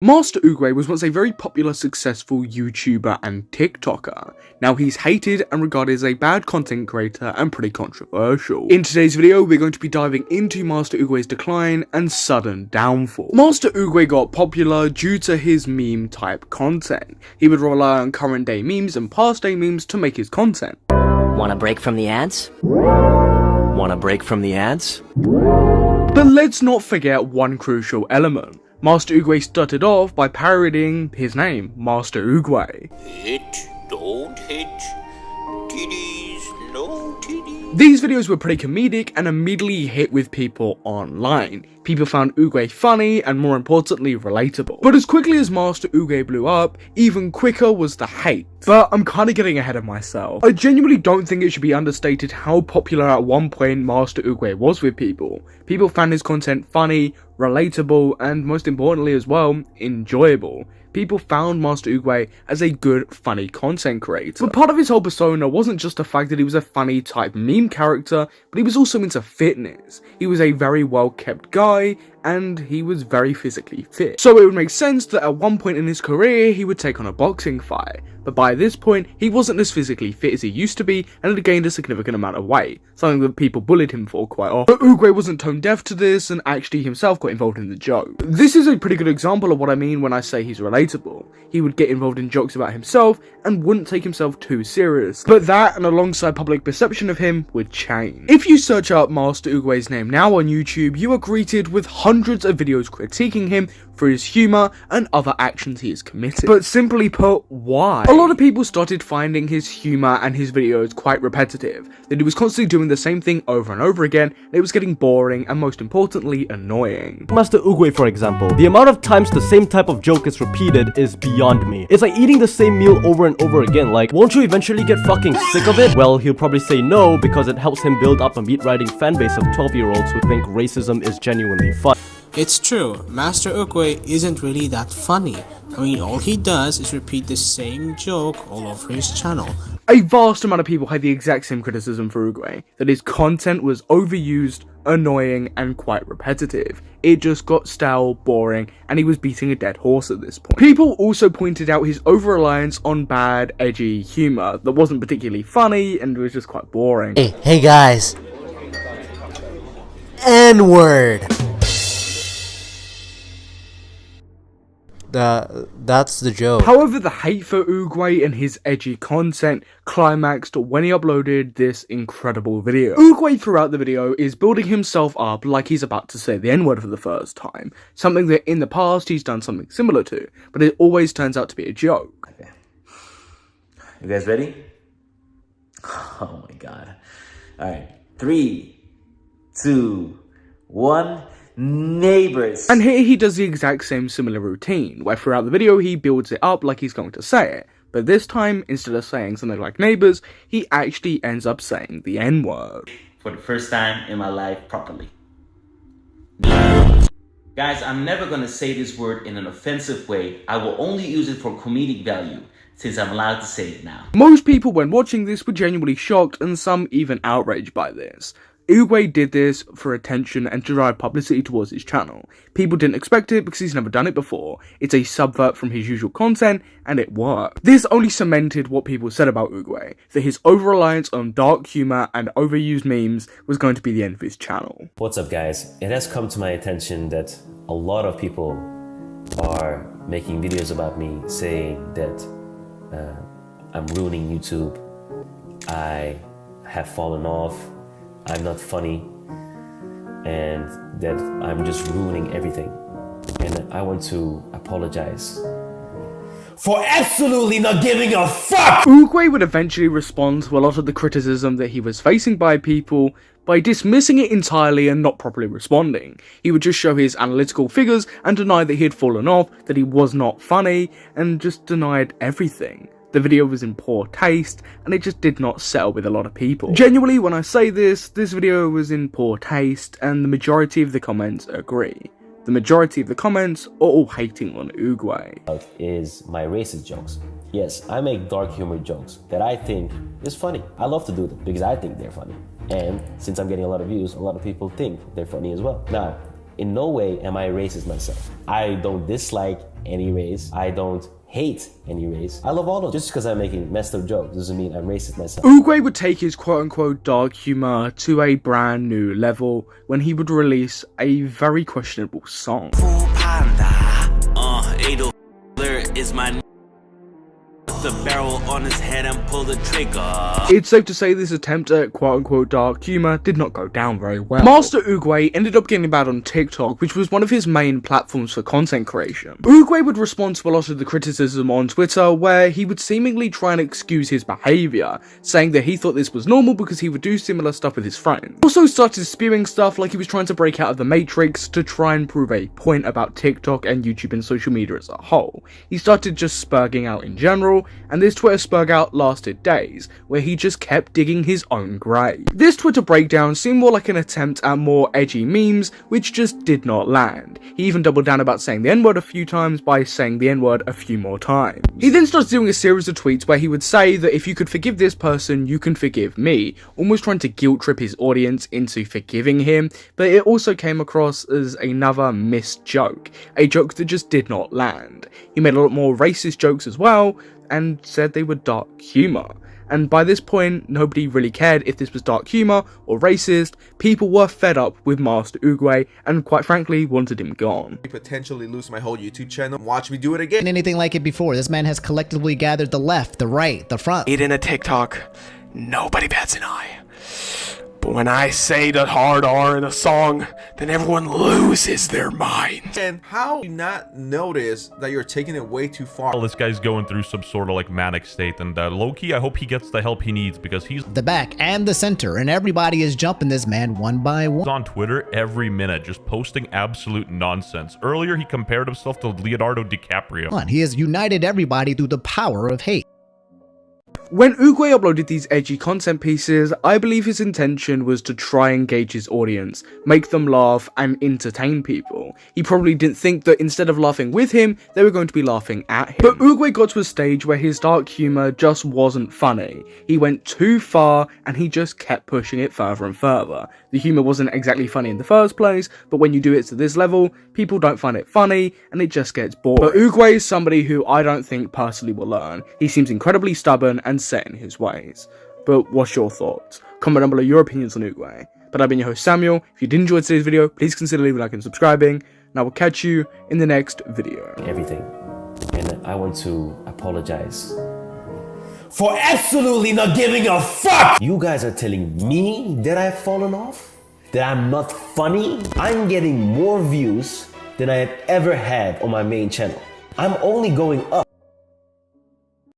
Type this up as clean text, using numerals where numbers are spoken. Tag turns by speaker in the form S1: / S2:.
S1: Master Oogway was once a very popular, successful YouTuber and TikToker. Now he's hated and regarded as a bad content creator and pretty controversial. In today's video, we're going to be diving into Master Oogway's decline and sudden downfall. Master Oogway got popular due to his meme type content. He would rely on current day memes and past day memes to make his content.
S2: Want a break from the ads? Want a break from the ads?
S1: But let's not forget one crucial element. Master Oogway started off by parodying his name, Master Oogway.
S3: Hit, don't hit, TDs, no TDs.
S1: These videos were pretty comedic and immediately hit with people online. People found Oogway funny and more importantly relatable. But as quickly as Master Oogway blew up, even quicker was the hate. But I'm kinda getting ahead of myself. I genuinely don't think it should be understated how popular at one point Master Oogway was with people. People found his content funny, relatable, and most importantly as well, enjoyable. People found Master Oogway as a good, funny content creator. But part of his whole persona wasn't just the fact that he was a funny type meme character, but he was also into fitness. He was a very well kept guy, and he was very physically fit. So it would make sense that at one point in his career, he would take on a boxing fight. But by this point, he wasn't as physically fit as he used to be, and had gained a significant amount of weight, something that people bullied him for quite often. But Oogway wasn't tone deaf to this, and actually himself got involved in the joke. This is a pretty good example of what I mean when I say he's relatable. He would get involved in jokes about himself, and wouldn't take himself too serious. But that, and alongside public perception of him, would change. If you search up Master Oogway's name now on YouTube, you are greeted with hundreds of videos critiquing him for his humour and other actions he has committed. But simply put, why? A lot of people started finding his humour and his videos quite repetitive, that he was constantly doing the same thing over and over again, and it was getting boring and most importantly, annoying.
S4: Master Oogway, for example, the amount of times the same type of joke is repeated is beyond me. It's like eating the same meal over and over again, like, won't you eventually get fucking sick of it? Well, he'll probably say no, because it helps him build up a meat-riding fan base of 12-year-olds who think racism is genuinely fun.
S5: It's true, Master Oogway isn't really that funny. I mean, all he does is repeat the same joke all over his channel.
S1: A vast amount of people had the exact same criticism for Oogway, that his content was overused, annoying, and quite repetitive. It just got stale, boring, and he was beating a dead horse at this point. People also pointed out his over-reliance on bad, edgy humour that wasn't particularly funny and was just quite boring.
S6: Hey guys. N-word. That's the joke.
S1: However, the hate for Oogway and his edgy content climaxed when he uploaded this incredible video. Oogway throughout the video is building himself up like he's about to say the N-word for the first time, something that in the past he's done something similar to, but it always turns out to be a joke.
S7: Okay. You guys ready? Oh my god. Alright, 3, 2, 1... Neighbors.
S1: And here he does the exact same similar routine, where throughout the video he builds it up like he's going to say it, but this time, instead of saying something like neighbors, he actually ends up saying the N-word.
S7: For the first time in my life properly. Guys, I'm never gonna say this word in an offensive way. I will only use it for comedic value, since I'm allowed to say it now.
S1: Most people when watching this were genuinely shocked and some even outraged by this. Oogway did this for attention and to drive publicity towards his channel. People didn't expect it because he's never done it before. It's a subvert from his usual content, and it worked. This only cemented what people said about Oogway, that his over-reliance on dark humour and overused memes was going to be the end of his channel.
S8: What's up guys? It has come to my attention that a lot of people are making videos about me saying that I'm ruining YouTube, I have fallen off, I'm not funny, and that I'm just ruining everything. And I want to apologize for absolutely not giving a fuck!
S1: Oogway would eventually respond to a lot of the criticism that he was facing by people by dismissing it entirely and not properly responding. He would just show his analytical figures and deny that he had fallen off, that he was not funny, and just denied everything. The video was in poor taste, and it just did not settle with a lot of people. Genuinely, when I say this video was in poor taste, and the majority of the comments agree. The majority of the comments are all hating on Oogway.
S8: Is my racist jokes. Yes, I make dark humor jokes that I think is funny. I love to do them because I think they're funny. And since I'm getting a lot of views, a lot of people think they're funny as well. Now, in no way am I racist myself. I don't dislike any race. I don't hate any race. I love all of them. Just because I'm making messed up jokes doesn't mean I'm racist myself.
S1: Oogway would take his quote-unquote dark humor to a brand new level when he would release a very questionable song.
S3: Is my the barrel on his head and pull the trigger.
S1: It's safe to say this attempt at quote-unquote dark humor did not go down very well. Master Oogway ended up getting bad on TikTok, which was one of his main platforms for content creation. Oogway would respond to a lot of the criticism on Twitter, where he would seemingly try and excuse his behaviour, saying that he thought this was normal because he would do similar stuff with his friends. He also started spewing stuff like he was trying to break out of the Matrix to try and prove a point about TikTok and YouTube and social media as a whole. He started just spurging out in general, and this Twitter spurg out lasted days, where he just kept digging his own grave. This Twitter breakdown seemed more like an attempt at more edgy memes, which just did not land. He even doubled down about saying the N-word a few times by saying the N-word a few more times. He then starts doing a series of tweets where he would say that if you could forgive this person, you can forgive me, almost trying to guilt trip his audience into forgiving him, but it also came across as another missed joke, a joke that just did not land. He made a lot more racist jokes as well, and said they were dark humor. And by this point, nobody really cared if this was dark humor or racist. People were fed up with Master Oogway and quite frankly wanted him gone.
S9: Potentially lose my whole YouTube channel. Watch me do it again.
S10: Anything like it before. This man has collectively gathered the left, the right, the front.
S11: In a TikTok, nobody bats an eye. But when I say the hard R in a song, then everyone loses their mind.
S9: And how do you not notice that you're taking it way too far?
S12: Well, this guy's going through some sort of like manic state, and low-key, I hope he gets the help he needs because he's
S10: the back and the center, and everybody is jumping this man one by one.
S12: On Twitter every minute, just posting absolute nonsense. Earlier, he compared himself to Leonardo DiCaprio.
S10: He has united everybody through the power of hate.
S1: When Oogway uploaded these edgy content pieces, I believe his intention was to try and gauge his audience, make them laugh and entertain people. He probably didn't think that instead of laughing with him, they were going to be laughing at him. But Oogway got to a stage where his dark humour just wasn't funny. He went too far and he just kept pushing it further and further. The humour wasn't exactly funny in the first place, but when you do it to this level, people don't find it funny and it just gets boring. But Oogway is somebody who I don't think personally will learn. He seems incredibly stubborn and set in his ways. But what's your thoughts? Comment down below your opinions on Oogway. But I've been your host Samuel. If you did enjoy today's video, please consider leaving a like and subscribing, and I will catch you in the next video.
S8: Everything. And I want to apologize for absolutely not giving a fuck! You guys are telling me that I've fallen off? That I'm not funny? I'm getting more views than I have ever had on my main channel. I'm only going up.